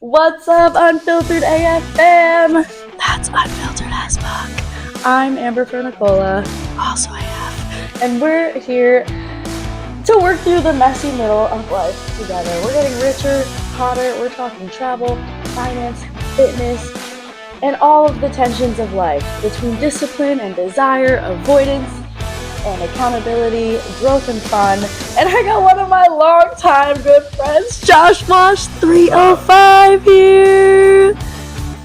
What's up, Unfiltered AF fam? That's Unfiltered as fuck. I'm Amber Fernicola, also AF, and we're here to work through the messy middle of life together. We're getting richer, hotter, we're talking travel, finance, fitness, and all of the tensions of life between discipline and desire, avoidance and accountability, growth and fun. And I got one of my longtime good friends, Josh Wash 305 here.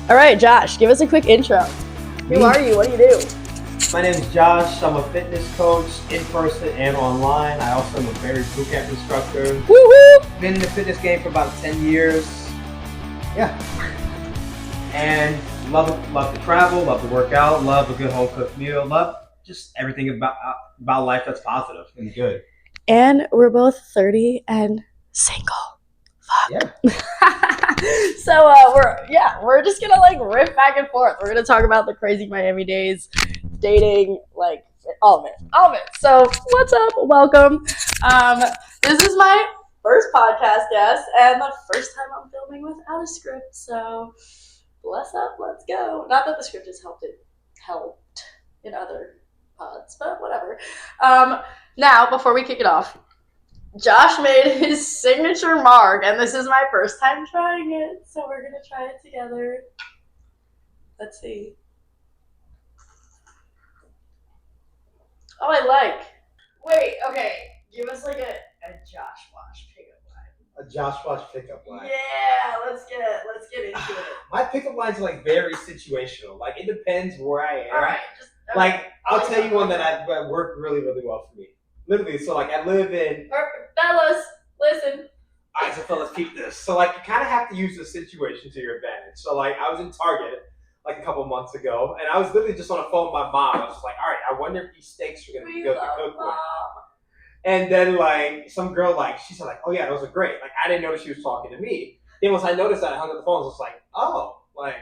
All right, Josh, give us a quick intro. Who are you? What do you do? My name is Josh. I'm a fitness coach in person and online. I also am a Barry bootcamp instructor. Woo-hoo! Been in the fitness game for about 10 years. Yeah. And love to travel, love to work out, love a good home cooked meal, love just everything about life that's positive and good. And we're both 30 and single. Fuck. Yeah. So we're just gonna riff back and forth. We're gonna talk about the crazy Miami days, dating, all of it. So what's up? Welcome. This is my first podcast guest and the first time I'm filming without a script. So bless up, let's go. Not that the script has helped in other pods, but whatever. Now, before we kick it off, Josh made his signature mark, and this is my first time trying it, so we're gonna try it together. Let's see. Oh, I like. Wait, okay. Give us a Josh Wash pickup line. A Josh Wash pickup line. Yeah, let's get into it. My pickup lines are very situational. It depends where I am. All right, I'll tell you one that worked really, really well for me. Literally, so I live in. Fellas, listen. All right, so fellas, keep this. So you kind of have to use the situation to your advantage. So I was in Target a couple months ago, and I was literally just on the phone with my mom. I was just all right, I wonder if these steaks are gonna be good to cook with. And then some girl she said oh yeah, those are great. I didn't notice she was talking to me. Then once I noticed that, I hung up the phone. I was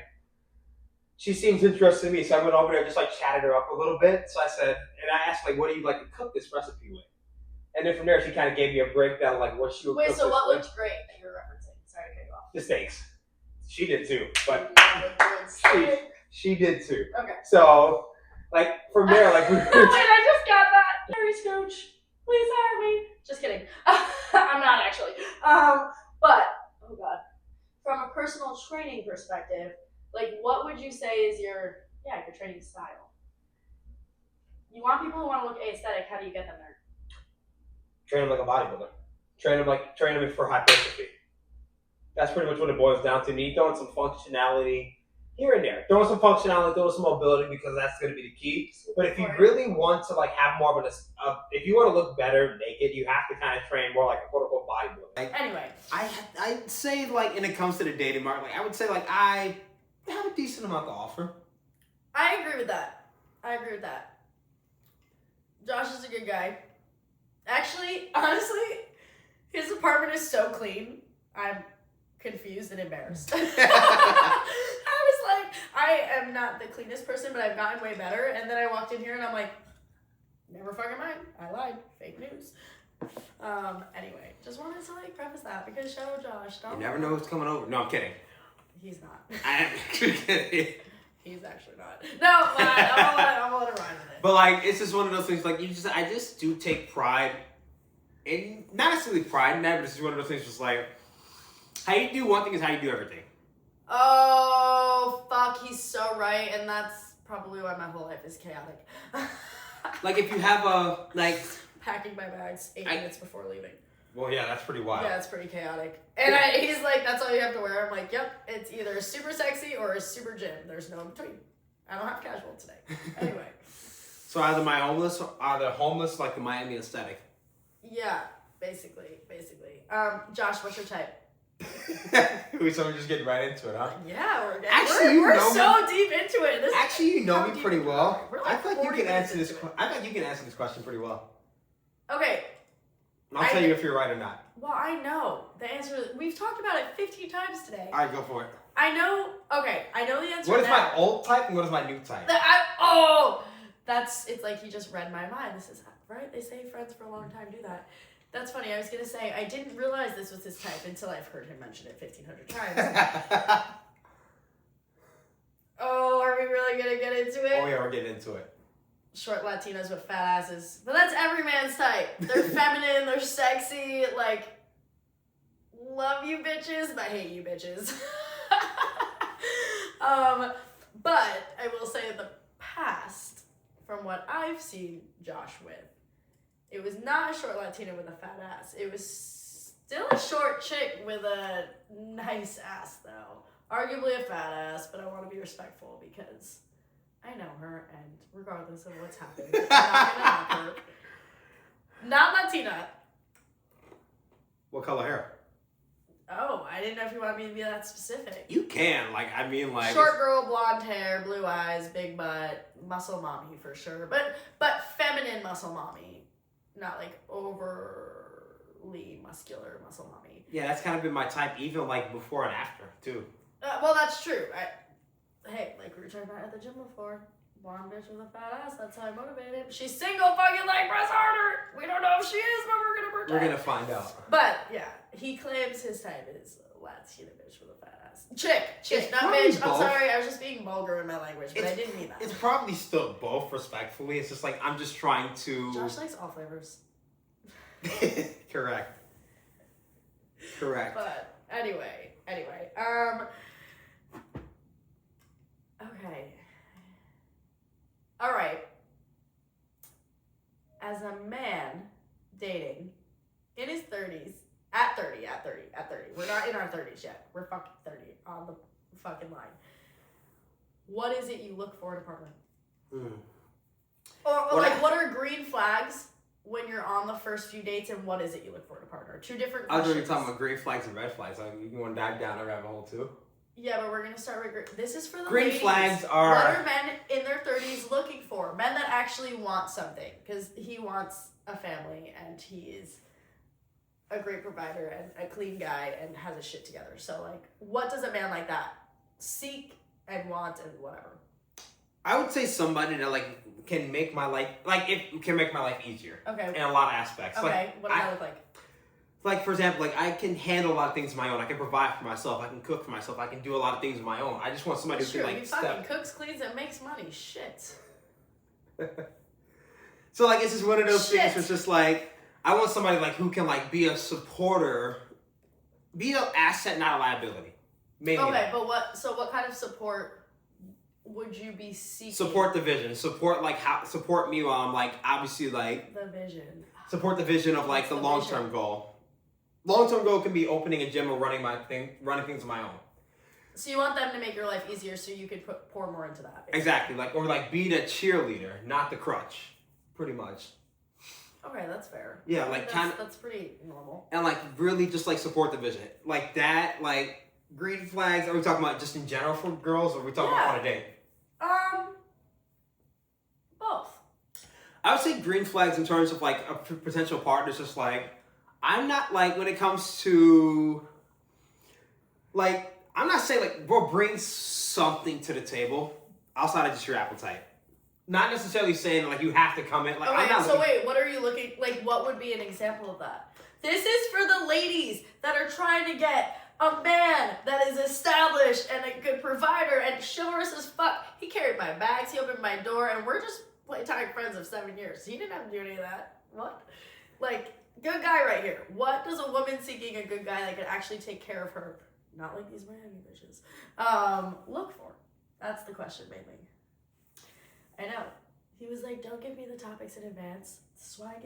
she seems interested in me. So I went over there, just chatted her up a little bit. So I said, and I asked what do you like to cook this recipe with? And then from there, she kind of gave me a breakdown what she would cook. Wait, so what looked great that you were referencing? Sorry to cut you off. The steaks. She did too, but she did too. Okay. So from there, we wait, I just got that. Harry Scooch, please hire me. Just kidding. I'm not actually. But oh god, from a personal training perspective, what would you say is your training style? You want people who want to look aesthetic. How do you get them there? Train them like a bodybuilder. Train them for hypertrophy. That's pretty much what it boils down to. Me throwing some functionality here and there. Throwing some functionality, throwing some mobility because that's going to be the key. But if you really want to have more of if you want to look better naked, you have to kind of train more like a quote unquote bodybuilder. Anyway, I'd say when it comes to the dating market, I would say I have a decent amount to offer. I agree with that. Josh is a good guy. Actually, honestly, his apartment is so clean. I'm confused and embarrassed. I am not the cleanest person, but I've gotten way better. And then I walked in here and I'm never fucking mind. I lied. Fake news. Anyway, just wanted to preface that because shout out Josh. You never know who's coming over. No, I'm kidding. He's not. I am actually kidding. He's actually not. No, but I'm gonna let him ride with it. But it's just one of those things. I just do take pride in not necessarily pride in that, but it's just one of those things. Just how you do one thing is how you do everything. Oh fuck, he's so right, and that's probably why my whole life is chaotic. If you have packing my bags 8 minutes before leaving. Well, yeah, that's pretty wild. Yeah, it's pretty chaotic. And he's that's all you have to wear. I'm yep, it's either super sexy or a super gym. There's no in between. I don't have casual today. Anyway. So either homeless like the Miami aesthetic. Yeah, basically. Josh, what's your type? So we're just getting right into it, huh? Yeah, we're so deep into it. Actually, you know me pretty well. I thought you can answer this. I thought you can answer this question pretty well. Okay. I'll tell you if you're right or not. Well, I know the answer. We've talked about it 15 times today. All right, go for it. I know. Okay, I know the answer. What is my old type and what is my new type? It's like he just read my mind. This is right. They say friends for a long time do that. That's funny. I was going to say, I didn't realize this was his type until I've heard him mention it 1,500 times. Oh, are we really going to get into it? Oh, yeah, we're getting into it. Short Latinas with fat asses. But that's every man's type. They're feminine, they're sexy, like, love you bitches, but hate you bitches. But I will say in the past, from what I've seen Josh with, it was not a short Latina with a fat ass. It was still a short chick with a nice ass, though. Arguably a fat ass, but I want to be respectful because I know her, and regardless of what's happening, I'm not gonna knock her. Not Latina. What color hair? Oh, I didn't know if you wanted me to be that specific. You can, like, I mean, like... Short girl, blonde hair, blue eyes, big butt, muscle mommy for sure. But feminine muscle mommy. Not, like, overly muscular muscle mommy. Yeah, that's kind of been my type, even, like, before and after, too. Well, that's true. Hey, like we were talking about at the gym before, blonde bitch with a fat ass, that's how I motivated. She's single, fucking leg press harder! We don't know if she is, but we're gonna pretend. We're gonna find out. But, yeah, he claims his type is Latina bitch with a fat ass. Chick, It's not probably bitch. I'm both. sorry, I was just being vulgar in my language, but I didn't mean that. It's probably still both, respectfully. It's just like, I'm just trying to... Josh likes all flavors. Correct. But, anyway. Okay. All right. As a man dating in his 30s, at 30. We're not in our 30s yet. We're fucking 30 on the fucking line. What is it you look for in a partner? Or what are green flags when you're on the first few dates, and what is it you look for in a partner? Two different questions. I was talking about green flags and red flags. Like, you want to dive down a rabbit hole, too? Yeah, but we're going to start with... This is for the green ladies. Flags are... What are men in their 30s looking for? Men that actually want something. Because he wants a family, and he is a great provider and a clean guy and has his shit together. So, like, what does a man like that seek and want and whatever? I would say somebody that, like, can make my life... Like, it can make my life easier. Okay. In a lot of aspects. Okay, like, what does that look like? Like, for example, like, I can handle a lot of things on my own. I can provide for myself. I can cook for myself. I can do a lot of things on my own. I just want somebody who can, like, he fucking cooks, cleans, and makes money. Shit. So, like, it's just one of those things where it's just, like, I want somebody, like, who can, like, be a supporter, be an asset, not a liability. Maybe. Okay, but what kind of support would you be seeking? Support the vision. Support me while I'm, like, obviously, like... The vision. Support the vision of, like, the long-term goal. Long-term goal can be opening a gym or running things on my own. So you want them to make your life easier so you could pour more into that. Basically. Exactly. Like, or, like, be the cheerleader, not the crutch. Pretty much. Okay, that's fair. Yeah, like, that's pretty normal. And, like, really just, like, support the vision. Like, that, like, green flags, are we talking about just in general for girls, or are we talking about on a date? Both. I would say green flags in terms of, like, a potential partner is just, like, I'm not, like, when it comes to, like, I'm not saying, like, bro, bring something to the table outside of just your appetite. Not necessarily saying, like, you have to come in. Like, okay, I'm not so wait, what are you looking, like, what would be an example of that? This is for the ladies that are trying to get a man that is established and a good provider and chivalrous as fuck. He carried my bags, he opened my door, and we're just platonic friends of 7 years. He didn't have to do any of that. What? Like, good guy right here. What does a woman seeking a good guy that can actually take care of her, not like these Miami bitches, look for? That's the question mainly. I know. He was like, don't give me the topics in advance. This is why I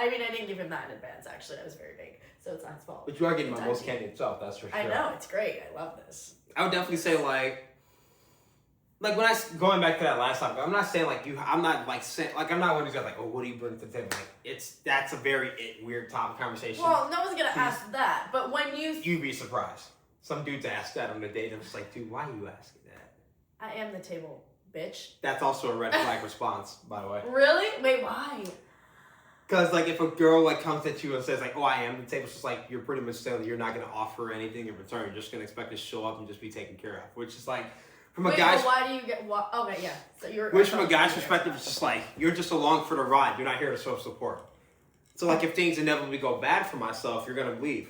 didn't give him that in advance, actually. I was very vague, so it's not his fault. But you are getting my most candid self, that's for sure. I know, it's great. I love this. I would definitely say, like when going back to that last topic, I'm not saying, like, I'm not, like, saying, like, I'm not one who's got, like, oh, what do you bring to the table? Like, that's a very weird topic conversation. Well, no one's going to ask that, but when you'd be surprised. Some dudes ask that on a date, I'm just like, dude, why are you asking that? I am the table, bitch. That's also a red flag response, by the way. Really? Wait, why? Because, like, if a girl, like, comes at you and says, like, oh, I am the table, it's just like, you're pretty much saying that you're not going to offer anything in return. You're just going to expect to show up and just be taken care of. Which is, like, from a guy's... why do you get... Okay, yeah. So which, from a guy's perspective, it's just like, you're just along for the ride. You're not here to show support. So like if things inevitably go bad for myself, you're gonna leave.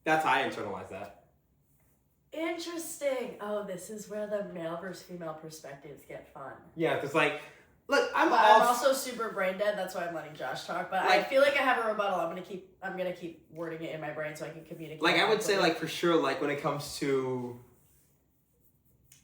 That's how I internalize that. Interesting. Oh, this is where the male versus female perspectives get fun. Yeah, because like, look, I'm also super brain dead. That's why I'm letting Josh talk. But like, I feel like I have a rebuttal. I'm gonna keep wording it in my brain so I can communicate. Like I would say, like for sure, like when it comes to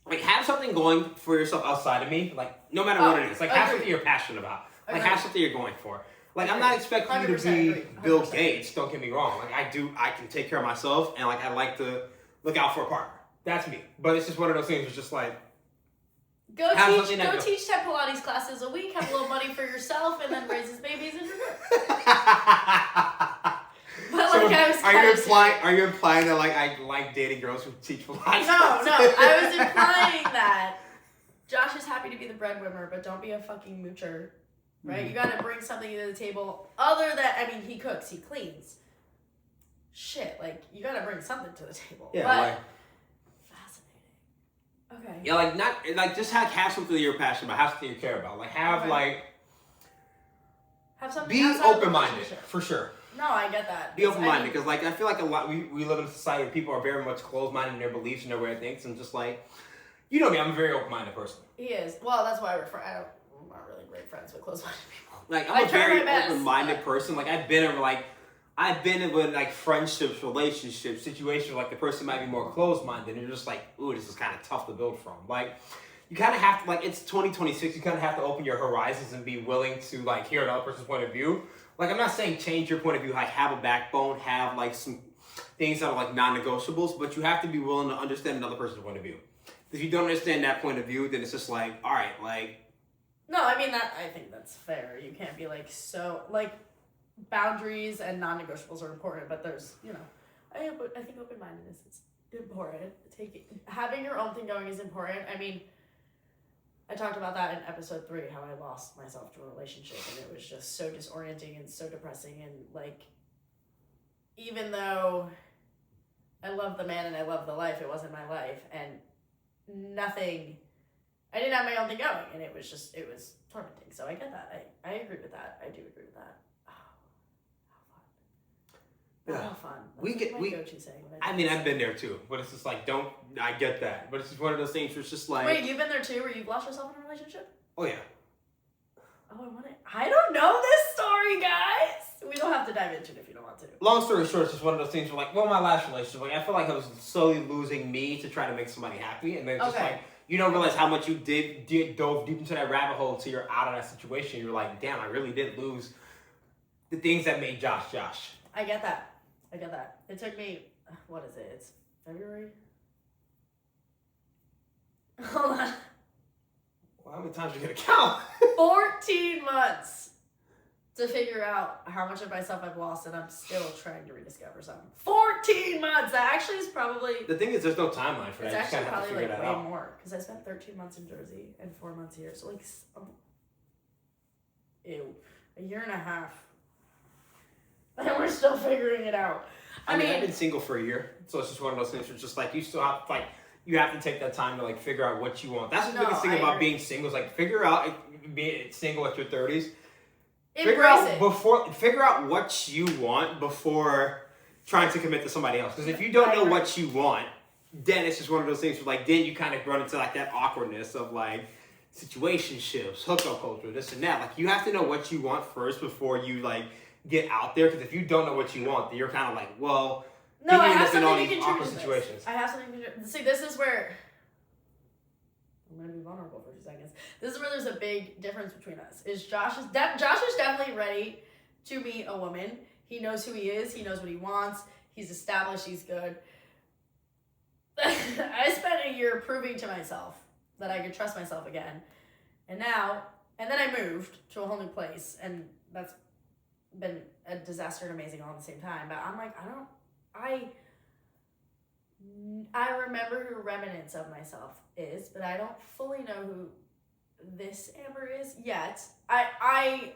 like have something going for yourself outside of me, like no matter what it is, like have something you're passionate about, like have something you're going for. Like I'm not expecting you to be Bill Gates. Don't get me wrong. Like I can take care of myself, and like I like to look out for a partner. That's me. But it's just one of those things. It's just like go teach 10 Pilates classes a week, have a little money for yourself, and then raise his babies in your room. But so like are you implying that like I like dating girls who teach Pilates? No, I was implying that Josh is happy to be the breadwinner, but don't be a fucking moocher, right? Mm-hmm. You gotta bring something to the table other than, I mean, he cooks, he cleans. Shit, like, you gotta bring something to the table. Yeah, but, like... Okay. Yeah, like, not, like, just have something that you're passionate about, have something you care about. Like, have something. Be open-minded, for sure. No, I get that. Be open-minded, because, like, I feel like a lot, we live in a society where people are very much closed-minded in their beliefs and their way of things, and just, like, you know me, I'm a very open-minded person. He is. Well, that's why I'm not really great friends with closed-minded people. Like, I'm a very open-minded person. Like, I've been in friendships, relationships, situations where, like, the person might be more closed-minded, and you're just like, ooh, this is kind of tough to build from. Like, you kind of have to, like, it's 2026, you kind of have to open your horizons and be willing to, like, hear another person's point of view. Like, I'm not saying change your point of view, like, have a backbone, have, like, some things that are, like, non-negotiables, but you have to be willing to understand another person's point of view. If you don't understand that point of view, then it's just like, all right, like... No, I mean, I think that's fair. You can't be, like, so... Like, boundaries and non-negotiables are important, but there's, you know... I think open-mindedness is important. Having your own thing going is important. I mean... I talked about that in episode 3, how I lost myself to a relationship, and it was just so disorienting and so depressing, and, like, even though I love the man and I love the life, it wasn't my life, and I didn't have my own thing going, and it was tormenting, so I get that. I agree with that. I do agree with that. Oh, how fun. Yeah. How fun. Go-to saying. I mean, I've been there too, but it's just like, I get that. But it's just one of those things where it's just like... Wait, you've been there too, where you've lost yourself in a relationship? Oh, yeah. Oh, I don't know this story, guys! We don't have to dive into it if you don't want to. Long story short, it's just one of those things where, like, my last relationship, like, I feel like I was slowly losing me to try to make somebody happy, and then just like, you don't realize how much you dove deep into that rabbit hole until you're out of that situation. You're like, damn, I really did lose the things that made Josh. I get that. It took me, what is it? It's February? Hold on. Well, how many times are you going to count? 14 months to figure out how much of myself I've lost, and I'm still trying to rediscover something. 14 months! That actually is probably... The thing is, there's no timeline for that. It's actually probably like way more, because I spent 13 months in Jersey and 4 months here, so like... a year and a half. And we're still figuring it out. I mean, I've been single for a year, so it's just one of those things where it's just like, you still have, like, you have to take that time to, like, figure out what you want. That's the biggest thing about being single, is, like, figure out, being single at your 30s. Figure out what you want before trying to commit to somebody else. Because if you don't know what you want, then it's just one of those things where, like, then you kind of run into, like, that awkwardness of, like, situationships, hookup culture, this and that. Like, you have to know what you want first before you, like, get out there. Because if you don't know what you want, then you're kind of like, well... No, I have something to contribute to this. I have something to contribute. See, this is where... I'm going to be vulnerable for 2 seconds. This is where there's a big difference between us. Josh is definitely ready to meet a woman. He knows who he is. He knows what he wants. He's established. He's good. I spent a year proving to myself that I could trust myself again. And then I moved to a whole new place. And that's been a disaster and amazing all at the same time. But I'm like, I remember who remnants of myself is, but I don't fully know who this Amber is yet. I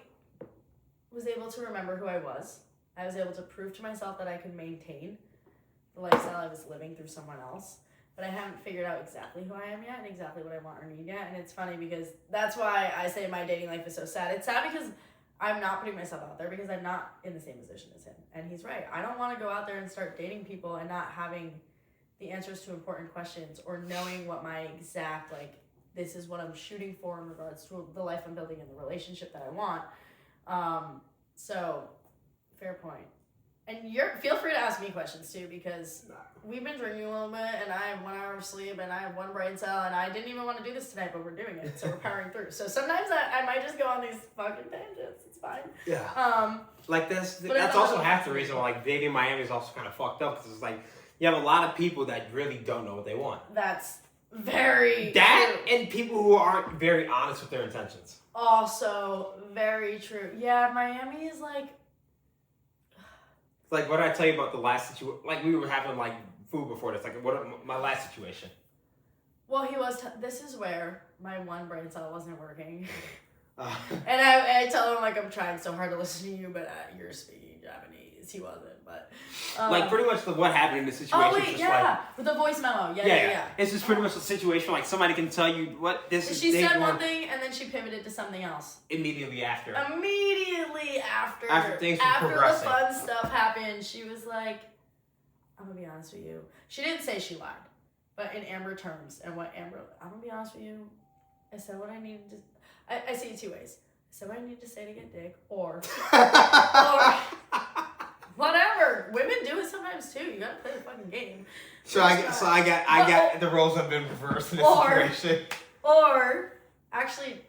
was able to remember who I was. I was able to prove to myself that I could maintain the lifestyle I was living through someone else, but I haven't figured out exactly who I am yet and exactly what I want or need yet. And it's funny because that's why I say my dating life is so sad. It's sad because I'm not putting myself out there because I'm not in the same position as him. And he's right. I don't want to go out there and start dating people and not having the answers to important questions or knowing what my exact, like, this is what I'm shooting for in regards to the life I'm building and the relationship that I want. So, fair point. And feel free to ask me questions too, because we've been drinking a little bit and I have 1 hour of sleep and I have one brain cell and I didn't even want to do this tonight, but we're doing it. So we're powering through. So sometimes I might just go on these fucking tangents. It's fine. Yeah. Like this, that's also half the reason why like dating Miami is also kind of fucked up, because it's like you have a lot of people that really don't know what they want. That's very true. And people who aren't very honest with their intentions. Also very true. Yeah, Miami is like... Like, what did I tell you about the last situation? Like, we were having, like, food before this. Like, my last situation. Well, he was... this is where my one brain cell wasn't working. And I tell him, like, I'm trying so hard to listen to you, but you're speaking Japanese. He wasn't, but... like, pretty much what happened in the situation. Oh, wait, yeah. With the voice memo. Yeah. It's just pretty much a situation where, like, somebody can tell you what this is. She said one thing, and then she pivoted to something else. Immediately after. After things were progressing. The fun stuff happened, she was like, I'm gonna be honest with you. She didn't say she lied, but in Amber terms, and what Amber, I'm gonna be honest with you, I said what I needed to, I see it two ways. I said what I needed to say to get dick, or whatever. Women do it sometimes too. You gotta play the fucking game. So I got the roles have been reversed in this situation. Or actually,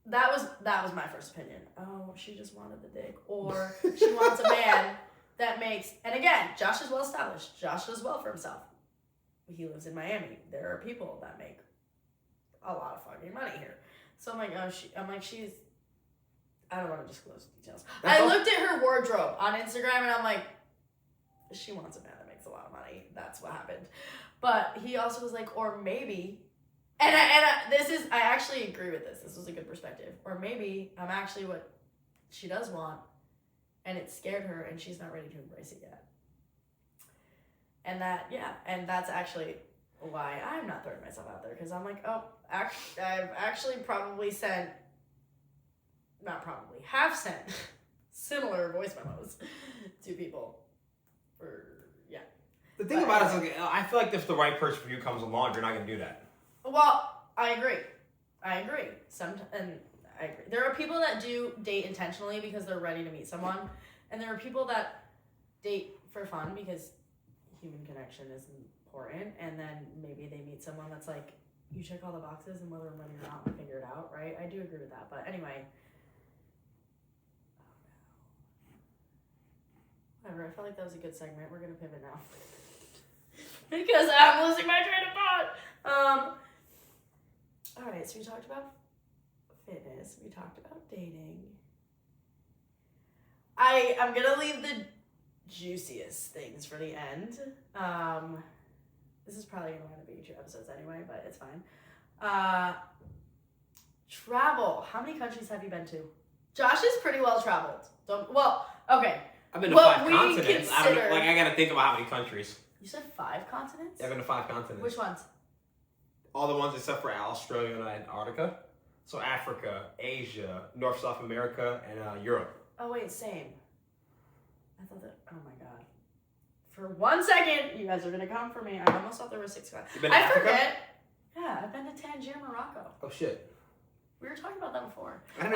that was my first opinion. Oh, she just wanted the dick, or she wants a man that makes. And again, Josh is well established. Josh does well for himself. He lives in Miami. There are people that make a lot of fucking money here. So I'm like, she's. I don't want to disclose details. I looked at her wardrobe on Instagram and I'm like, she wants a man that makes a lot of money. That's what happened. But he also was like, or maybe, and I actually agree with this. This was a good perspective. Or maybe I'm actually what she does want, and it scared her, and she's not ready to embrace it yet. And that's actually why I'm not throwing myself out there, because I'm like, I've actually have sent similar voice memos to people The thing about it is, like, I feel like if the right person for you comes along, you're not going to do that. Well, I agree. I agree. There are people that do date intentionally because they're ready to meet someone, and there are people that date for fun because human connection is important, and then maybe they meet someone that's like, you check all the boxes, and whether I'm ready or not, we'll figure it out, right? I do agree with that, but anyway. Whatever, I felt like that was a good segment. We're going to pivot now. Because I'm losing my train of thought. Alright, so we talked about fitness. We talked about dating. I'm going to leave the juiciest things for the end. This is probably going to wind up being 2 episodes anyway, but it's fine. Travel. How many countries have you been to? Josh is pretty well traveled. Okay. I've been to 5 continents. I gotta think about how many countries. You said 5 continents? Yeah, I've been to 5 continents. Which ones? All the ones except for Australia and Antarctica. So Africa, Asia, North South America, and Europe. Oh wait, same. I thought that. Oh my god. For 1 second, you guys are gonna come for me. I almost thought there were 6 countries. I forget. Yeah, I've been to Tangier, Morocco. Oh shit. We were talking about that before. I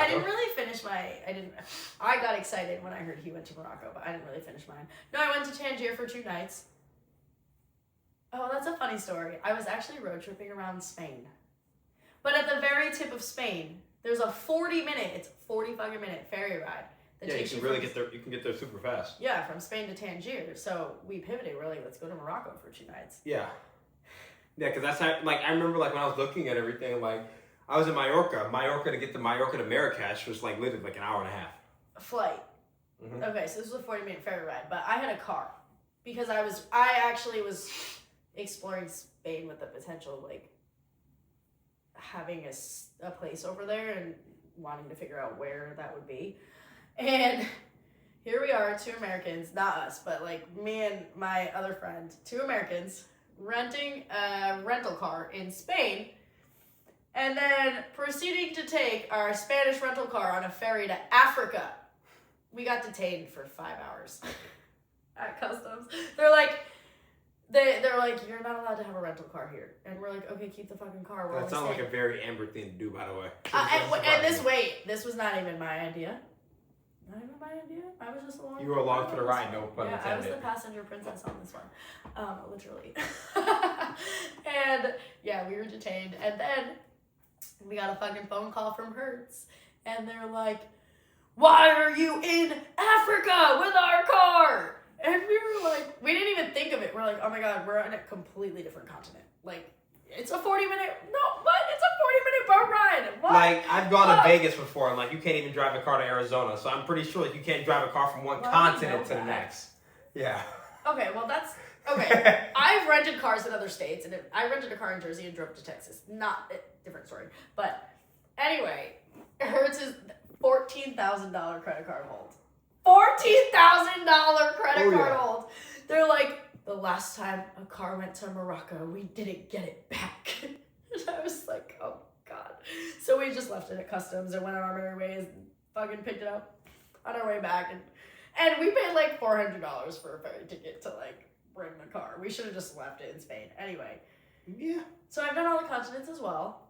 didn't really finish I got excited when I heard he went to Morocco, but I didn't really finish mine. No, I went to Tangier for 2 nights. Oh, that's a funny story. I was actually road tripping around Spain. But at the very tip of Spain, there's a 45-minute ferry ride. Yeah, you can really get there. You can get there super fast. Yeah, from Spain to Tangier. So we pivoted. We're like, let's go to Morocco for 2 nights. Yeah. Yeah, because that's how, like, I remember, like, when I was looking at everything, like, I was in Mallorca. To get to Mallorca to Marrakesh was, like, literally, like, an hour and a half. A flight. Mm-hmm. Okay, so this was a 40-minute ferry ride, but I had a car. Because I actually was exploring Spain with the potential of, like, having a place over there and wanting to figure out where that would be. And here we are, 2 Americans, not us, but, like, me and my other friend, 2 Americans, renting a rental car in Spain. And then proceeding to take our Spanish rental car on a ferry to Africa. We got detained for 5 hours at customs. They're like, you're not allowed to have a rental car here. And we're like, okay, keep the fucking car. That sounds like a very Amber thing to do, by the way. This was not even my idea. Not even my idea. I was just along. You were along for the ride, no pun intended. Yeah, I was the passenger princess on this one, literally. And yeah, we were detained, and then we got a fucking phone call from Hertz, and they're like, "Why are you in Africa with our car?" And we were like, we didn't even think of it. We're like, oh my god, we're on a completely different continent. Like, it's a 40-minute. No, what? It's a 40-minute boat ride. What? Like, I've gone to Vegas before, and like, you can't even drive a car to Arizona. So I'm pretty sure like you can't drive a car from one continent to the next. Yeah. Okay, well that's okay. I've rented cars in other states, and I rented a car in Jersey and drove to Texas. Not different story, but anyway, Hertz is $14,000 credit card hold. $14,000 credit card hold. They're like, the last time a car went to Morocco, we didn't get it back. And I was like, oh god. So we just left it at customs and went on our merry ways and fucking picked it up on our way back, and we paid like $400 for a ferry ticket to like bring the car. We should have just left it in Spain. Anyway. Yeah. So I've done all the continents as well.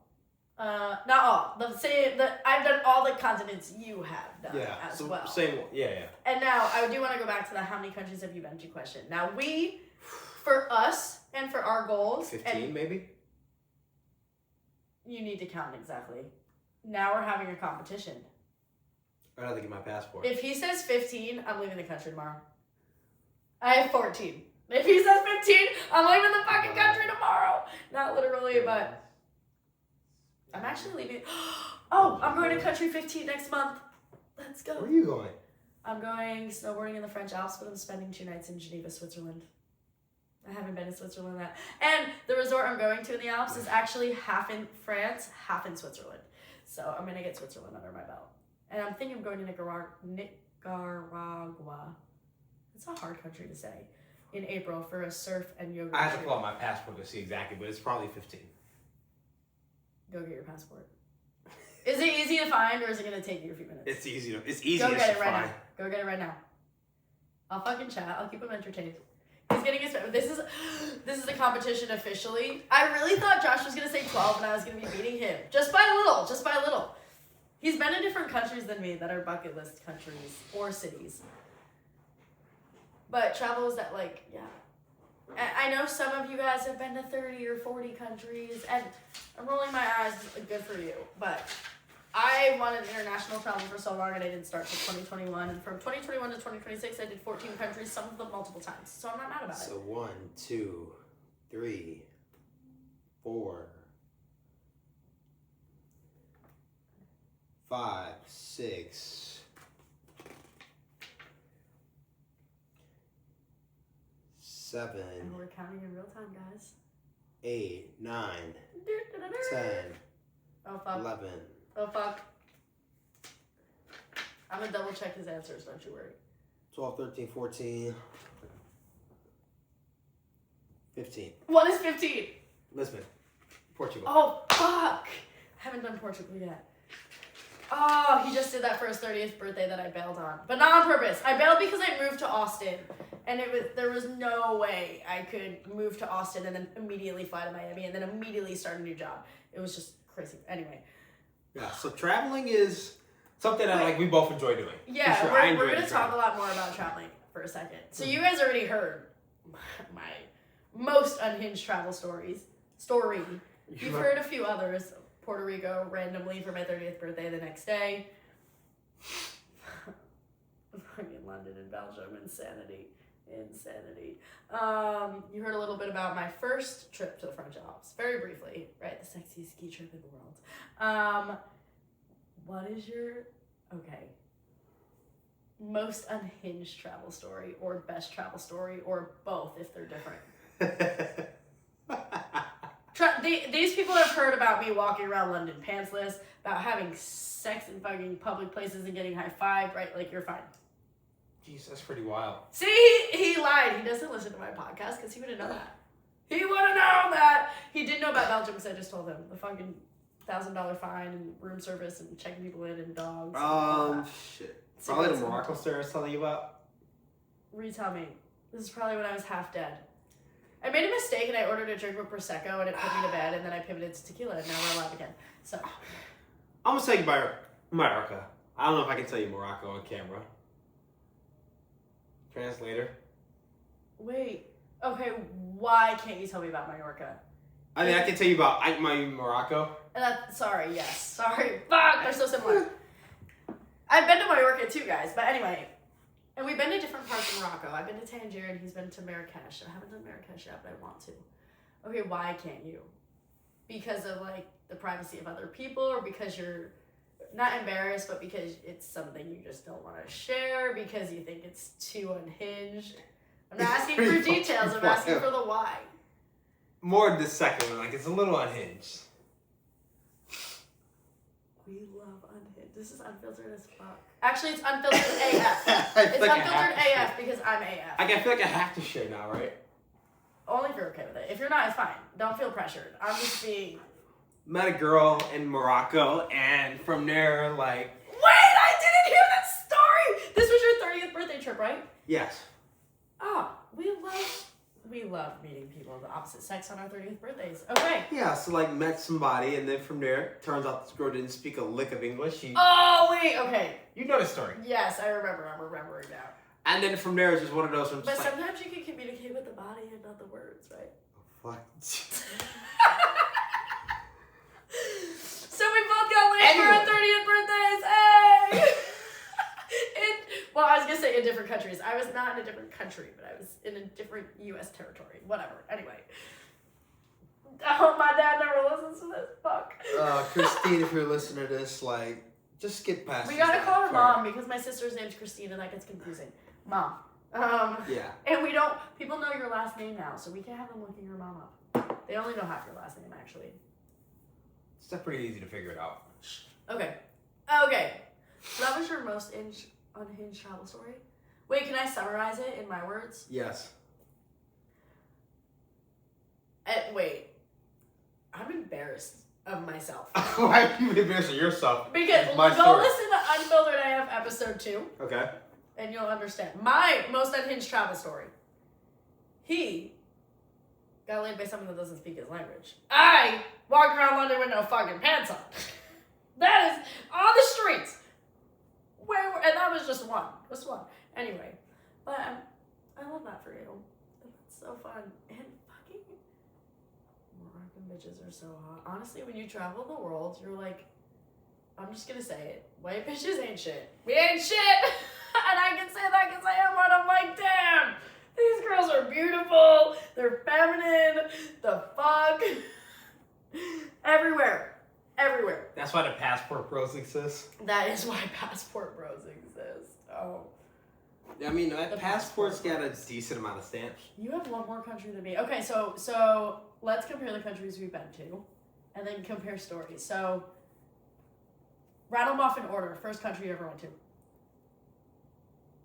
Not all. I've done all the continents you have done as well. Same. Yeah. And now I do want to go back to the how many countries have you been to question. Now for us and for our goals, 15 maybe. You need to count exactly. Now we're having a competition. I have to get my passport. If he says 15, I'm leaving the country tomorrow. I have 14. If he says 15, I'm leaving the fucking country tomorrow. Not literally, but I'm actually leaving. Oh, I'm going to country 15 next month. Let's go. Where are you going? I'm going snowboarding in the French Alps, but I'm spending 2 nights in Geneva, Switzerland. I haven't been to Switzerland yet. And the resort I'm going to in the Alps is actually half in France, half in Switzerland. So I'm going to get Switzerland under my belt. And I'm thinking of going to Nicaragua. It's a hard country to say. In April for a surf and yoga I have to retreat. pull out my passport to see exactly, but it's probably 15. Go get your passport. Is it easy to find, or is it going to take you a few minutes? It's easy to Go get it right find. now. Go get it right now. I'll fucking chat. I'll keep him entertained. He's getting his. This is the competition officially. I really thought Josh was gonna say 12, and I was gonna be beating him just by a little. Just by a little. He's been in different countries than me that are bucket list countries or cities. But travel is that I know some of you guys have been to 30 or 40 countries, and I'm rolling my eyes. Good for you, but I wanted international travel for so long, and I didn't start till 2021. And from 2021 to 2026, I did 14 countries, some of them multiple times. So I'm not mad about it. So 1, 2, 3, 4, 5, 6, 7. And we're counting in real time, guys. 8, 9, 10, Oh fuck. 11. Oh fuck. I'm gonna double check his answers, don't you worry. 12, 13, 14, 15. What is 15? Lisbon, Portugal. Oh fuck! Haven't done Portugal yet. Oh, he just did that for his 30th birthday that I bailed on. But not on purpose. I bailed because I moved to Austin. And there was no way I could move to Austin and then immediately fly to Miami and then immediately start a new job. It was just crazy. Anyway. Yeah, so traveling is something that we both enjoy doing. Yeah, sure. we're going to talk a lot more about traveling for a second. So you guys already heard my most unhinged travel story. You've heard a few others. Puerto Rico randomly for my 30th birthday the next day. Fucking London and Belgium, insanity. You heard a little bit about my first trip to the French Alps, very briefly, right? The sexiest ski trip in the world. What is your most unhinged travel story, or best travel story, or both if they're different? These people have heard about me walking around London pantsless, about having sex in fucking public places and getting high-fived, right? Like, you're fine. Jeez, that's pretty wild. See, he lied. He doesn't listen to my podcast because he wouldn't know that. He would have known that. He didn't know about Belgium because I just told him. The fucking $1,000 fine and room service and checking people in and dogs. Shit. Probably the Morocco story I was telling you about. Retell me. This is probably when I was half dead. I made a mistake and I ordered a drink with Prosecco and it put me to bed and then I pivoted to tequila and now we're alive again. So. I'm going to tell you about Morocco. I don't know if I can tell you Morocco on camera. Translator. Wait. Okay, why can't you tell me about Mallorca? I mean, I can tell you about my Morocco. Sorry, yes. Sorry. Fuck, they're so similar. I've been to Mallorca too, guys. But anyway, and we've been to different parts of Morocco. I've been to Tangier and he's been to Marrakesh. I haven't done Marrakesh yet, but I want to. Okay, why can't you? Because of like the privacy of other people, or because you're not embarrassed, but because it's something you just don't want to share, because you think it's too unhinged. I'm not asking for details, I'm asking for the why. More the second one, like it's a little unhinged. We love unhinged. This is unfiltered as fuck. Actually, it's unfiltered AF. It's like unfiltered AF because I'm AF. I feel like I have to share now, right? Only if you're okay with it. If you're not, it's fine. Don't feel pressured. I'm just being... Met a girl in Morocco, and from there, like... Wait, I didn't hear this story! This was your 30th birthday trip, right? Yes. Oh, we love meeting people of the opposite sex on our 30th birthdays. Okay. Yeah, so like met somebody, and then from there, turns out this girl didn't speak a lick of English. Oh, wait, okay. You know the story. Yes, I remember. I'm remembering now. And then from there, it's just one of those... But sometimes you can communicate with the body and not the words, right? Oh, fuck. So we both got laid for our 30th birthdays. Hey! Well, I was going to say in different countries. I was not in a different country, but I was in a different U.S. territory. Whatever. Anyway. Oh, my dad never listens to this. Fuck. Christine, if you're listening to this, like, just get past We got to call her Mom because my sister's name's Christine and that gets confusing. Mom. Yeah. And we don't... People know your last name now, so we can't have them looking your mom up. They only know half your last name, actually. It's not pretty easy to figure it out. Okay. So that was your most unhinged travel story? Wait, can I summarize it in my words? Yes. Wait. I'm embarrassed of myself. Why are you embarrassing yourself? Because go listen to Unfiltered AF episode 2. Okay. And you'll understand. My most unhinged travel story. He got laid by someone that doesn't speak his language. I walked around London with no fucking pants on. That is on the streets. And that was just one. Anyway. But I love that for you. That's so fun. And fucking Moroccan bitches are so hot. Honestly, when you travel the world, you're like, I'm just gonna say it. White bitches ain't shit. We ain't shit! And I can say that because I am one. I'm like, damn! These girls are beautiful. They're feminine. The fuck? Everywhere. That's why the passport bros exist. That is why passport bros exist. Oh. I mean, passport's got a decent amount of stamps. You have one more country than me. Okay, so let's compare the countries we've been to, and then compare stories. So, rattle them off in order. First country you ever went to.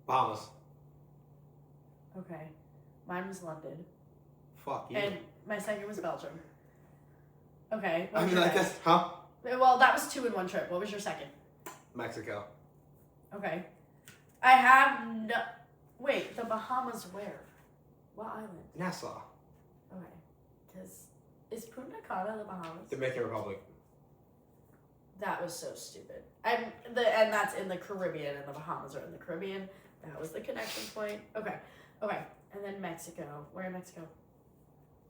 Bahamas. Okay. Mine was London. Fuck you. And my second was Belgium. Okay. I mean, like that's, huh? Well, that was 2 in one trip. What was your second? Mexico. Okay. I have no... Wait, the Bahamas where? What island? Nassau. Okay. Because... Is Punta Cana the Bahamas? Dominican Republic. That was so stupid. And that's in the Caribbean, and the Bahamas are in the Caribbean. That was the connection point. Okay. And then Mexico. Where in Mexico?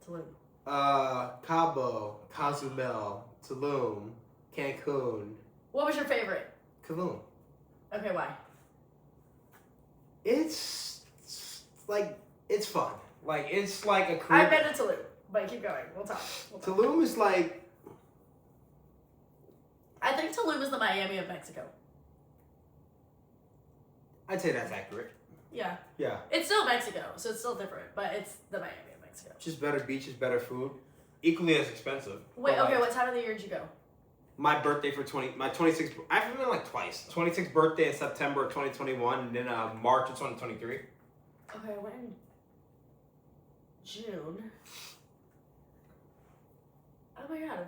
Tulum. Cabo, Cozumel, Tulum, Cancun. What was your favorite? Tulum. Okay, why? It's fun. Like, it's like a Caribbean. I've been to Tulum, but keep going. We'll talk. Tulum is like... I think Tulum is the Miami of Mexico. I'd say that's accurate. Yeah. Yeah. It's still Mexico, so it's still different, but it's the Miami of Mexico. Just better beaches, better food. Equally as expensive. Wait, okay, what time of the year did you go? My birthday my 26th, I've been like twice. 26th birthday in September of 2021, and then March of 2023. Okay, I went in June. Oh my god,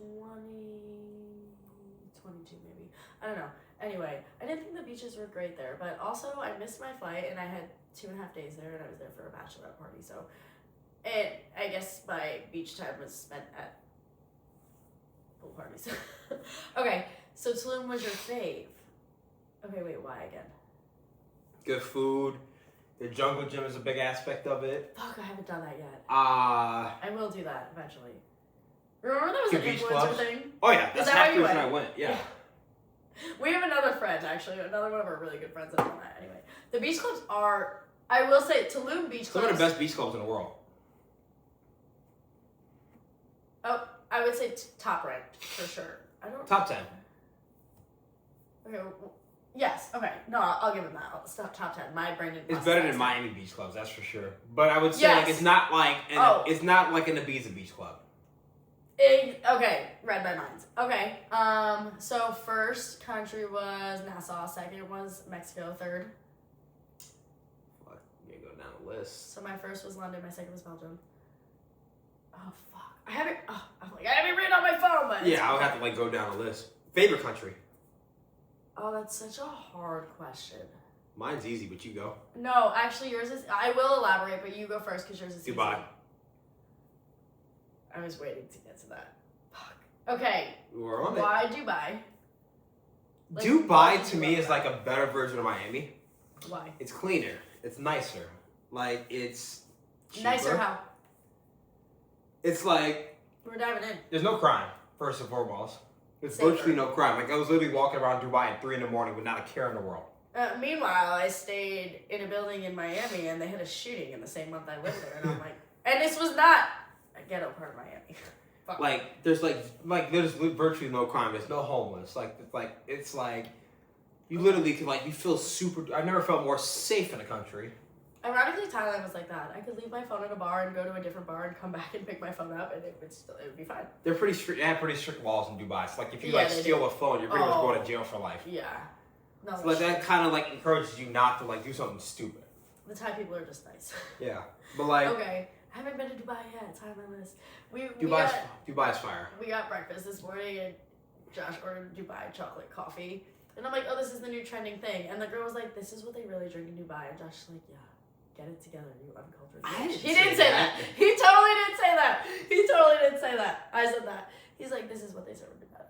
2022 maybe. I don't know. Anyway, I didn't think the beaches were great there, but also I missed my flight and I had 2.5 days there and I was there for a bachelorette party, so and I guess my beach time was spent at pool parties. Okay, so Tulum was your fave. Okay, wait, why again? Good food. The jungle gym is a big aspect of it. Fuck, I haven't done that yet. I will do that eventually. Remember that was an beach influencer clubs? thing? Oh yeah, that's that half why the you reason went? I went. Yeah. We have another friend, actually, another one of our really good friends that done that. Anyway, the beach clubs are, I will say, Tulum beach clubs. Some of the best beach clubs in the world. Oh, I would say top ranked for sure. I don't. Top 10. Okay. Well, yes. Okay. No, I'll give him that. It's not top 10. My brain didn't. It's better than Miami beach clubs, that's for sure. But I would say like it's not like it's not like an Ibiza beach club. Okay, read my minds. Okay, so first country was Nassau, second was Mexico, third. What? You gotta go down the list. So my first was London, my second was Belgium. Oh fuck, I have it written on my phone, but yeah, I would have to like go down the list. Favorite country? Oh, that's such a hard question. Mine's easy, but you go. No, actually yours is, I will elaborate, but you go first because yours is Dubai. easy. I was waiting to get to that. Fuck. Okay. We're on Why Dubai? Like, Dubai to me is like a better version of Miami. Why? It's cleaner. It's nicer. Like it's cheaper. Nicer how? It's like we're diving in. There's no crime, first and foremost. There's Safer. virtually no crime. Like I was literally walking around Dubai at 3 a.m. with not a care in the world. Meanwhile, I stayed in a building in Miami and they had a shooting in the same month I lived there, and I'm like, and this was not a ghetto part of Miami. Like there's there's virtually no crime. There's no homeless. It's like you literally can you feel super. I've never felt more safe in a country. Ironically, Thailand was like that. I could leave my phone at a bar and go to a different bar and come back and pick my phone up, and it would be fine. They're pretty strict. They have pretty strict laws in Dubai. It's like if you steal a phone, you're pretty much going to jail for life. Yeah. No. So that kind of encourages you not to do something stupid. The Thai people are just nice. Yeah, but okay. I haven't been to Dubai yet. It's on my list. Dubai's fire. We got breakfast this morning and Josh ordered Dubai chocolate coffee. And I'm like, oh, this is the new trending thing. And the girl was like, this is what they really drink in Dubai. And Josh was like, yeah, get it together, you uncultured bitch. He didn't say that. He totally didn't say that. I said that. He's like, this is what they serve in Dubai.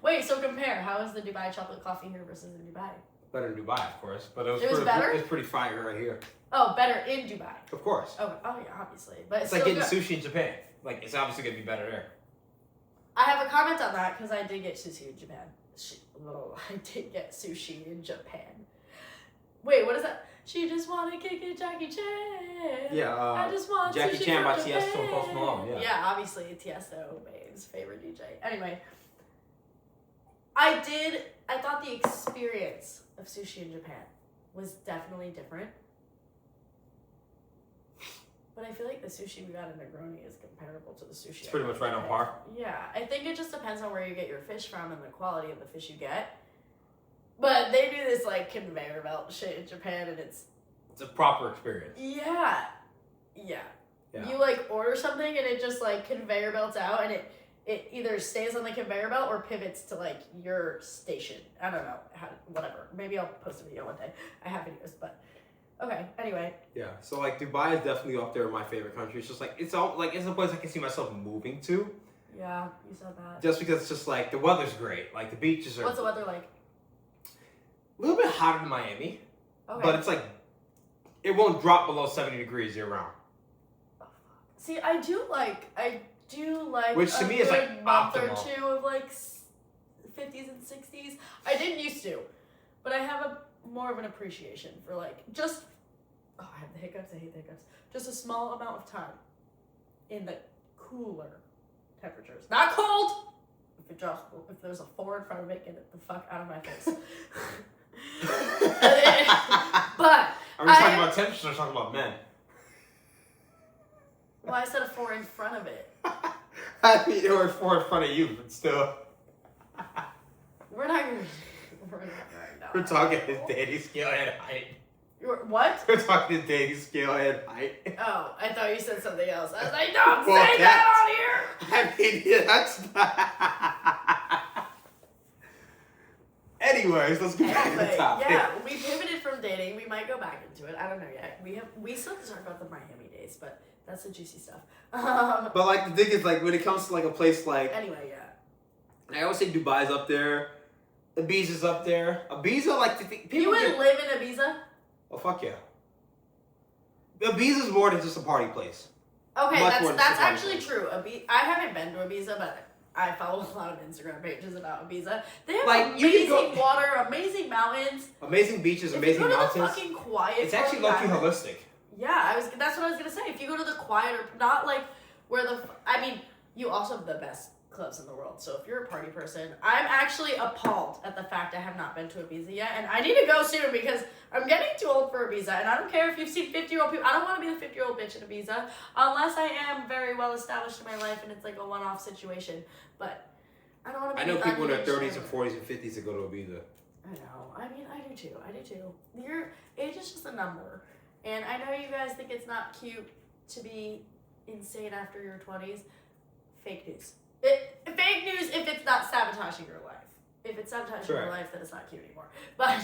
Wait, so compare. How is the Dubai chocolate coffee here versus in Dubai? Better in Dubai, of course. But it was better? It was pretty fire right here. Oh, better in Dubai. Of course. Oh yeah, obviously. But it's like getting sushi in Japan. It's obviously going to be better there. I have a comment on that because I did get sushi in Japan. I did get sushi in Japan. Wait, what is that? She just want to kick it, Jackie Chan. Yeah, I just want Jackie sushi Chan from by Japan. Tiesto and Post Malone. Yeah, obviously Tiesto, Babe's favorite DJ. Anyway, I thought the experience of sushi in Japan was definitely different. But I feel like the sushi we got in Negroni is comparable to the sushi. It's pretty much right on par. Yeah, I think it just depends on where you get your fish from and the quality of the fish you get. But they do this conveyor belt shit in Japan, and it's a proper experience. Yeah. You order something and it just conveyor belts out, and it either stays on the conveyor belt or pivots to your station. I don't know whatever. Maybe I'll post a video one day. I have videos, but. Okay, anyway. Yeah, so Dubai is definitely up there in my favorite country. It's just it's all it's a place I can see myself moving to. Yeah, you said that. Just because it's just the weather's great. The beaches are. What's the weather like? A little bit hotter than Miami. Okay. But it's it won't drop below 70 degrees year round. See, I do like which to me is month optimal. or two of 50s and 60s. I didn't used to, but I have more of an appreciation for just. Oh, I have the hiccups. I hate the hiccups. Just a small amount of time in the cooler temperatures. Not cold! If there's a 4 in front of it, get it the fuck out of my face. But are we talking about temperatures or talking about men? Well, I said a 4 in front of it. I mean, or 4 in front of you, but still. We're not right now. We're talking his dating scale and height. What? We're talking his dating scale and height. Oh, I thought you said something else. I was like, don't say that on here! I mean, yeah, that's. Anyways, let's get back to the topic. Yeah, we pivoted from dating. We might go back into it. I don't know yet. We still have to talk about the Miami days, but that's the juicy stuff. But like the thing is, like when it comes to like a place like. Anyway, yeah. I always say Dubai's up there. Ibiza's up there. Ibiza, like the people. You would live in Ibiza? Oh fuck yeah. Ibiza's more than just a party place. Okay, Much more than just that's a party actually place. true. I haven't been to Ibiza, but I follow a lot of Instagram pages about Ibiza. They have Like, you can amazing go- water, amazing mountains. Amazing beaches, amazing if you go mountains. to the fucking quiet It's actually part low-key of the island- holistic. Yeah, that's what I was gonna say. If you go to the quieter, not like where I mean, you also have the best clubs in the world. So if you're a party person, I'm actually appalled at the fact I have not been to Ibiza yet, and I need to go soon because I'm getting too old for Ibiza. And I don't care if you've seen 50-year-old people. I don't want to be the 50-year-old bitch in Ibiza unless I am very well established in my life and it's like a one-off situation. But I don't want to be. I know the people in their underage 30s and driver. 40s and 50s that go to Ibiza. I know. I mean, I do too. Your age is just a number. And I know you guys think it's not cute to be insane after your 20s. Fake news. Fake news if it's not sabotaging your life. If it's sabotaging your life, then it's not cute anymore. But,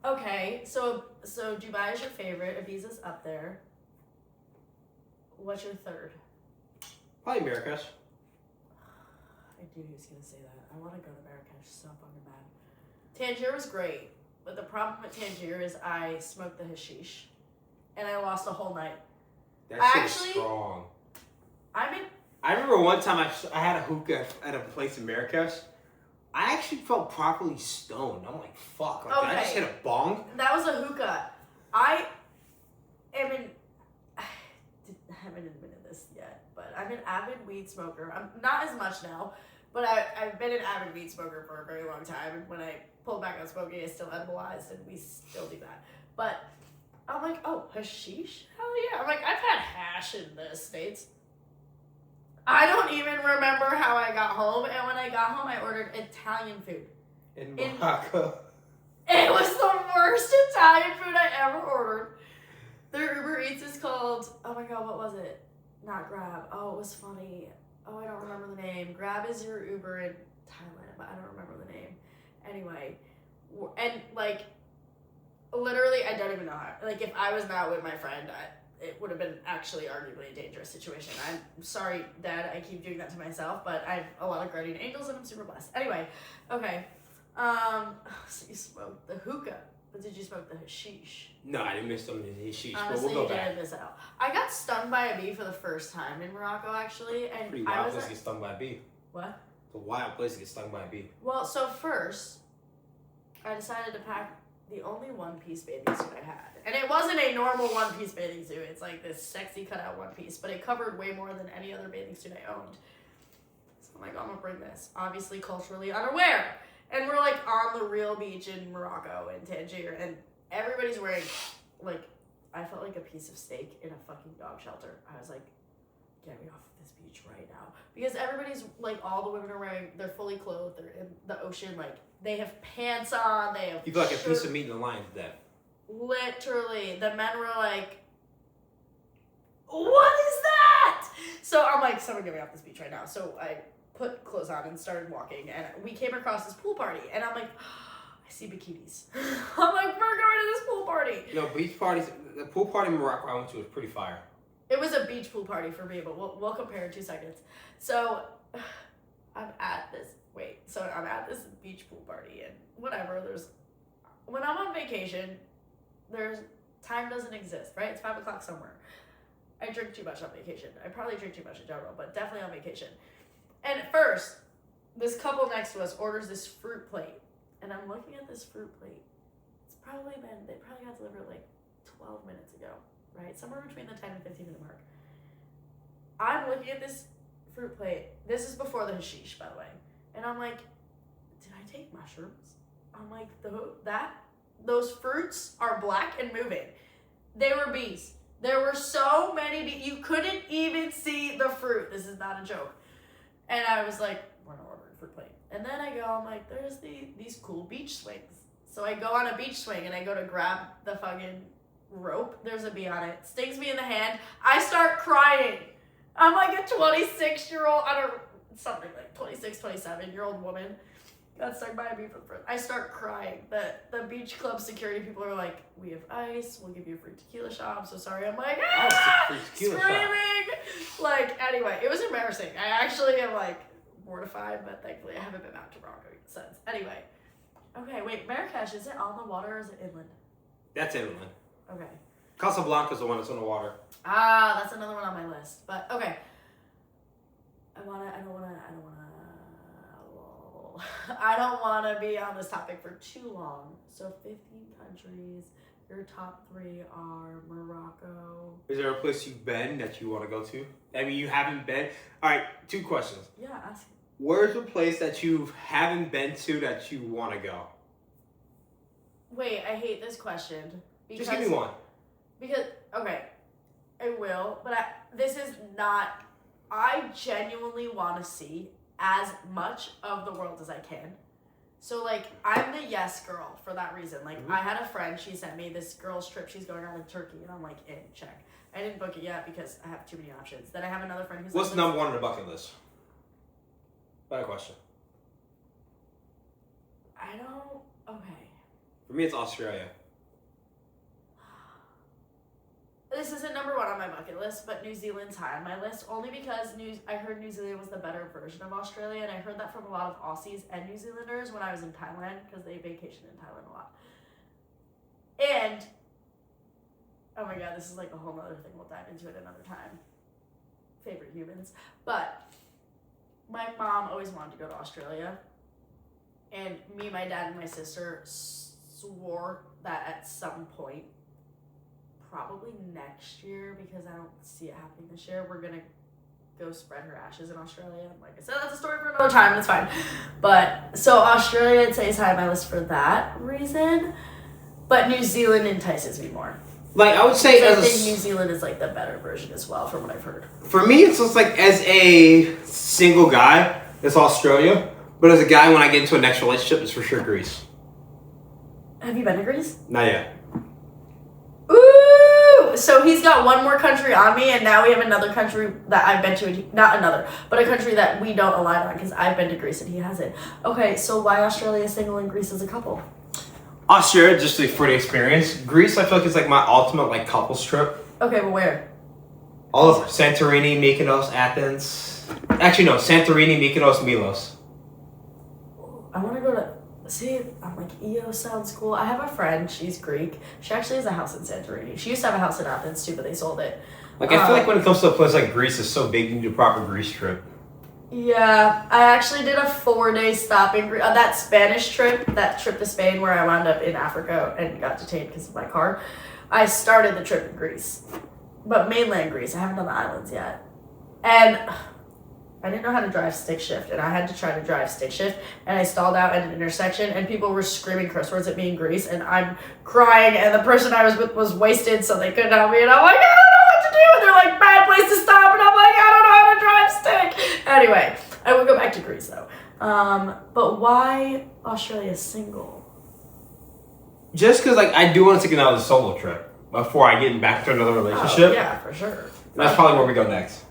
okay, so Dubai is your favorite. Ibiza's up there. What's your third? Probably Marrakesh. I knew he was going to say that. I want to go to Marrakesh so fucking bad. Tangier was great, but the problem with Tangier is I smoked the hashish, and I lost a whole night. That shit's Actually, strong. I remember one time I had a hookah at a place in Marrakesh. I actually felt properly stoned. I'm like, fuck. Like, did I just hit a bong? That was a hookah. I haven't admitted this yet, but I'm an avid weed smoker. I'm not as much now, but I've been an avid weed smoker for a very long time. And when I pulled back on smoking, I still edibilized, and we still do that. But I'm like, oh, hashish? Hell yeah. I'm like, I've had hash in the States. I don't even remember how I got home, and when I got home, I ordered Italian food. In Morocco. It was the worst Italian food I ever ordered. Their Uber Eats is called, oh my god, what was it? Not Grab. Oh, it was funny. Oh, I don't remember the name. Grab is your Uber in Thailand, but I don't remember the name. Anyway, and like, literally, I don't even know how. Like, if I was not with my friend, it would have been actually arguably a dangerous situation. I'm sorry, Dad, I keep doing that to myself, but I have a lot of guardian angels and I'm super blessed. Anyway, okay. So you smoked the hookah, but did you smoke the hashish? No, I didn't miss some of the hashish, Honestly, but we'll go you back. did miss out. I got stung by a bee for the first time in Morocco, actually, and Pretty I wild was place to get stung by a bee. what? It's a wild place to get stung by a bee. Well, so first, I decided to pack the only one-piece bathing suit I had. And it wasn't a normal one-piece bathing suit. It's like this sexy cutout one-piece, but it covered way more than any other bathing suit I owned. So I'm like, I'm gonna bring this. Obviously culturally unaware. And we're like on the real beach in Morocco, in Tangier, and everybody's wearing, like, I felt like a piece of steak in a fucking dog shelter. I was like, get me off of this beach right now. Because everybody's, like, all the women are wearing, they're fully clothed, they're in the ocean, like, they have pants on, they have You feel like a shirt- piece of meat in the lion's den. Literally, the men were like, what is that? So I'm like, someone get me off this beach right now. So I put clothes on and started walking, and we came across this pool party, and I'm like, I see bikinis. I'm like, we're going to this pool party. You know, beach parties, the pool party in Morocco I went to was pretty fire. It was a beach pool party for me, but we'll compare in 2 seconds. So I'm at this beach pool party, and whatever, when I'm on vacation, time doesn't exist, right? It's 5 o'clock somewhere. I drink too much on vacation. I probably drink too much in general, but definitely on vacation. And at first, this couple next to us orders this fruit plate, and I'm looking at this fruit plate. They probably got delivered like 12 minutes ago, right? Somewhere between the 10 and 15 minute mark. I'm looking at this fruit plate. This is before the hashish, by the way. And I'm like, did I take mushrooms? I'm like, those fruits are black and moving. They were bees. There were so many bees. You couldn't even see the fruit. This is not a joke. And I was like, we're not ordering fruit plate. And then I'm like, there's these cool beach swings. So I go on a beach swing and I go to grab the fucking rope. There's a bee on it. Stings me in the hand. I start crying. I'm like a 26-year-old, I don't, something like 26, 27-year-old woman. Got stuck by a beef with friends. I start crying. The beach club security people are like, we have ice, we'll give you a free tequila shot. I'm so sorry. I'm like, screaming. Like, anyway, it was embarrassing. I actually am like mortified, but thankfully I haven't been back to Morocco since. Anyway. Okay, wait, Marrakesh, is it on the water or is it inland? That's inland. Okay. Casablanca's the one that's on the water. Ah, that's another one on my list. But okay. I don't wanna be on this topic for too long. So 15 countries. Your top 3 are Morocco. Is there a place you've been that you want to go to? I mean, you haven't been. All right, 2 questions. Yeah, ask. Where's a place that you haven't been to that you want to go? Wait, I hate this question. Just give me one. Because, okay, I will, but this is not, I genuinely want to see as much of the world as I can. So, like, I'm the yes girl for that reason. Like, I had a friend, she sent me this girl's trip, she's going on to Turkey, and I'm like, check. I didn't book it yet because I have too many options. Then I have another friend who's What's number 1 on the bucket list? Better question. I don't, okay. For me, it's Australia. This isn't number 1 on my bucket list, but New Zealand's high on my list, only because I heard New Zealand was the better version of Australia, and I heard that from a lot of Aussies and New Zealanders when I was in Thailand, because they vacation in Thailand a lot. And, oh my god, this is like a whole other thing, we'll dive into it another time. Favorite humans. But my mom always wanted to go to Australia, and me, my dad, and my sister swore that at some point, probably next year, because I don't see it happening this year, we're gonna go spread her ashes in Australia. And like I said, that's a story for another time, it's fine. But so Australia, I'd say, is high on my list for that reason, but New Zealand entices me more. Like, I would say, I think New Zealand is like the better version as well, from what I've heard. For me, it's just like, as a single guy, it's Australia. But as a guy, when I get into a next relationship, it's for sure Greece. Have you been to Greece? Not yet. Ooh! So he's got one more country on me, and now we have another country that I've been to. Not another, but a country that we don't align on, because I've been to Greece and he hasn't. Okay, so why Australia is single and Greece is a couple? Australia, just for the experience. Greece, I feel like it's like my ultimate like couples trip. Okay, but where? All over. Santorini, Mykonos, Athens. Actually, no. Santorini, Mykonos, Milos. I want to go to... See, I'm like, EO sounds cool. I have a friend, she's Greek. She actually has a house in Santorini. She used to have a house in Athens too, but they sold it. Like, I feel like when it comes to a place like Greece, it's so big, you need a proper Greece trip. Yeah, I actually did a 4-day stop in Greece. That Spanish trip, that trip to Spain where I wound up in Africa and got detained because of my car. I started the trip in Greece. But mainland Greece, I haven't done the islands yet. And I didn't know how to drive stick shift, and I had to try to drive stick shift, and I stalled out at an intersection, and people were screaming curse words at me in Greece, and I'm crying, and the person I was with was wasted, so they couldn't help me, and I'm like, I don't know what to do, and they're like, bad place to stop, and I'm like, I don't know how to drive stick. Anyway, I will go back to Greece, though. But why Australia single? Just because, like, I do want to take another solo trip before I get back to another relationship. Oh, yeah, for sure. That's probably where we go next.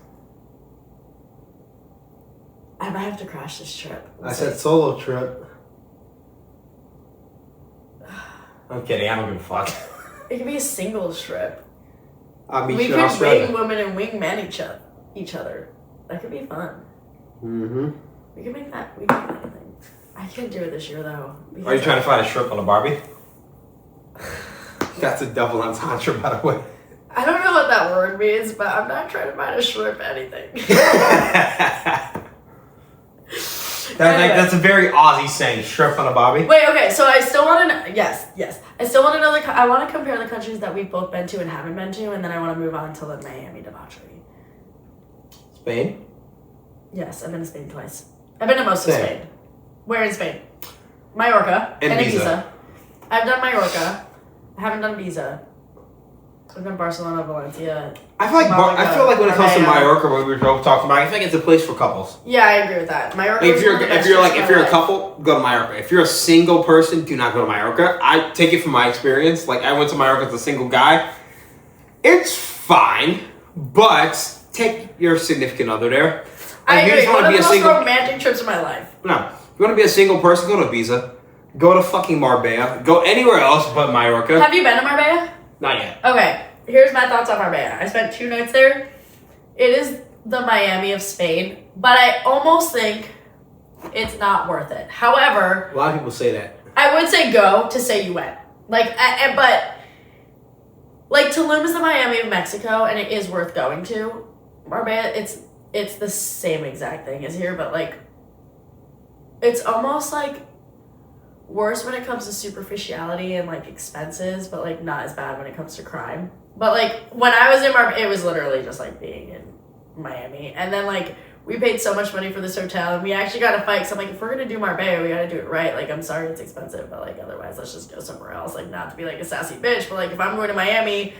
I might have to crash this trip. I said solo trip. I'm kidding. I don't give a fuck. It could be a singles trip. I'll meet We you in could Australia. wing women and wing men each other. That could be fun. Mm-hmm. We could make that. We could make anything. I can't do it this year though. Are you trying to find a shrimp on a Barbie? That's a double entendre, by the way. I don't know what that word means, but I'm not trying to find a shrimp anything. That's a very Aussie saying, shrimp on a Barbie. Wait, okay, so I still want to yes. I still want to know I want to compare the countries that we've both been to and haven't been to, and then I want to move on to the Miami debauchery. Spain? Yes, I've been to Spain twice. I've been to most of Spain. Where in Spain? Mallorca and Ibiza. I've done Mallorca. I haven't done Ibiza. I've done Barcelona, Valencia. I feel like when it comes to Mallorca, what we were talking about, I think it's a place for couples. Yeah, I agree with that. Mallorca. Like if you're a couple, go to Mallorca. If you're a single person, do not go to Mallorca. I take it from my experience. Like, I went to Mallorca as a single guy. It's fine, but take your significant other there. I Like, you agree. just One wanna of the be a most single. romantic trips of my life. No, if you want to be a single person, go to Ibiza. Go to fucking Marbella. Go anywhere else but Mallorca. Have you been to Marbella? Not yet. Okay, here's my thoughts on Marbella. I spent 2 nights there. It is the Miami of Spain, but I almost think it's not worth it. However, A lot of people say that. I would say go to say you went. But Tulum is the Miami of Mexico, and it is worth going to. Marbella, it's the same exact thing as here, but like, it's almost like worse when it comes to superficiality and like expenses, but like not as bad when it comes to crime. But like when I was in Marbella, it was literally just like being in Miami, and then like we paid so much money for this hotel, and we actually got to fight. Because I'm like, if we're gonna do Marbella, we gotta do it right. Like, I'm sorry it's expensive, but like otherwise, let's just go somewhere else. Like, not to be like a sassy bitch, but like if I'm going to Miami,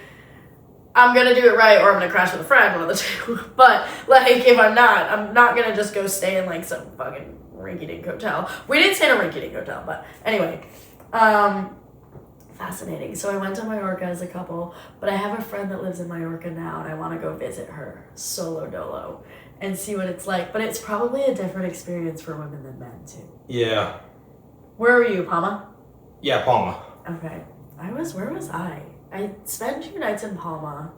I'm gonna do it right, or I'm gonna crash with a friend, one of the two. But like if I'm not gonna just go stay in like some fucking rinky-dink hotel. We didn't stay in a rinky-dink hotel, but anyway, fascinating. So I went to Mallorca as a couple, but I have a friend that lives in Mallorca now, and I want to go visit her solo dolo and see what it's like. But it's probably a different experience for women than men too. Yeah. Where were you, Palma? Yeah, Palma. Okay, where was I? I spent 2 nights in Palma.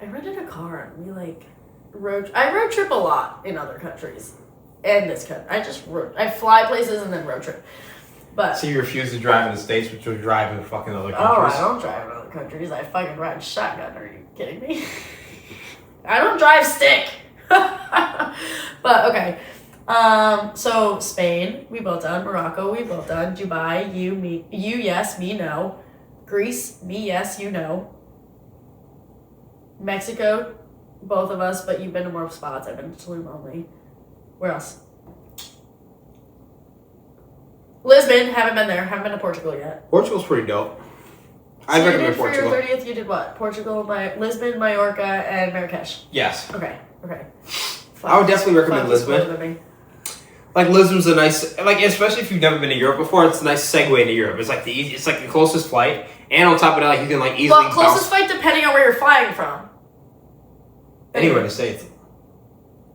I rented a car and we like I road trip a lot in other countries and this country. I fly places and then road trip. But So you refuse to drive in the States, but you'll drive in fucking other oh, countries? I don't drive in other countries. I fucking ride shotgun. Are you kidding me? I don't drive stick. But okay. So Spain, we both done. Morocco, we both done. Dubai, you, yes, me, no. Greece, me, yes, you, no. Mexico, both of us, but you've been to more spots. I've been to Tulum only. Where else? Lisbon, haven't been there. Haven't been to Portugal yet. Portugal's pretty dope. So I'd recommend for Portugal. your 30th, you did what? Portugal, Lisbon, Mallorca, and Marrakesh. Yes. Okay. I would definitely recommend Fuck, he's Lisbon. cooler than me. Like, Lisbon's a nice, like, especially if you've never been to Europe before, it's a nice segue into Europe. It's like it's like the closest flight, and on top of that, like, you can like easily Well, closest flight depending on where you're flying from. anywhere in the States.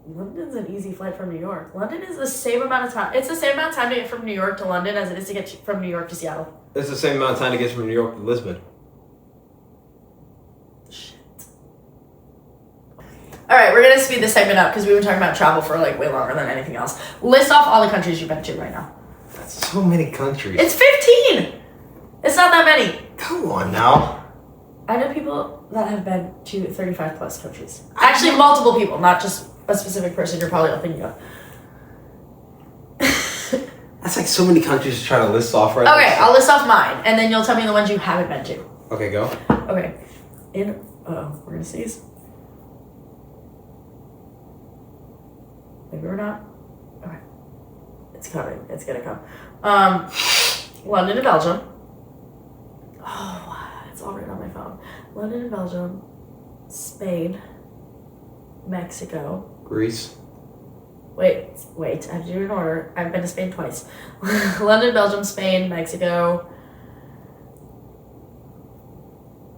London's an easy flight from New York. London is the same amount of time. It's the same amount of time to get from New York to London as it is to get from New York to Seattle. It's the same amount of time to get from New York to Lisbon. Shit. All right, we're gonna speed this segment up because we've been talking about travel for like way longer than anything else. List off all the countries you've been to right now. That's so many countries. It's 15. It's not that many. Come on now. I know people that have been to 35 plus countries. Actually, multiple people, not just a specific person you're probably all thinking of. That's like so many countries to try to list off right now. Okay, I'll list off mine, and then you'll tell me the ones you haven't been to. Okay, go. Okay. We're gonna sneeze. Maybe we're not. Okay. It's coming. It's gonna come. London and Belgium. Oh, it's all right on my phone. London and Belgium. Spain. Mexico. Greece. Wait, I have to do it in order. I've been to Spain twice. London, Belgium, Spain, Mexico,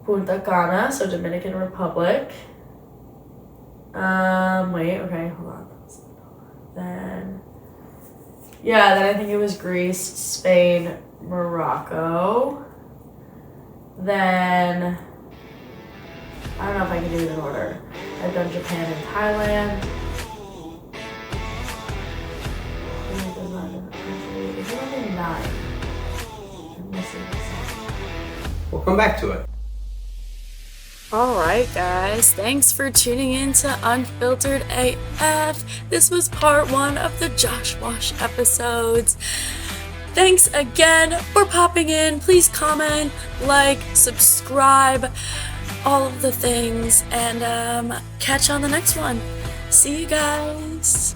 Punta Cana, so Dominican Republic. Okay, hold on. Then I think it was Greece, Spain, Morocco. Then, I don't know if I can do it in order. I've done Japan and Thailand. We'll come back to it. Alright guys, thanks for tuning in to Unfiltered AF. This was part 1 of the Josh Wash episodes. Thanks again for popping in. Please comment, like, subscribe, all of the things, and catch you on the next one. See you guys.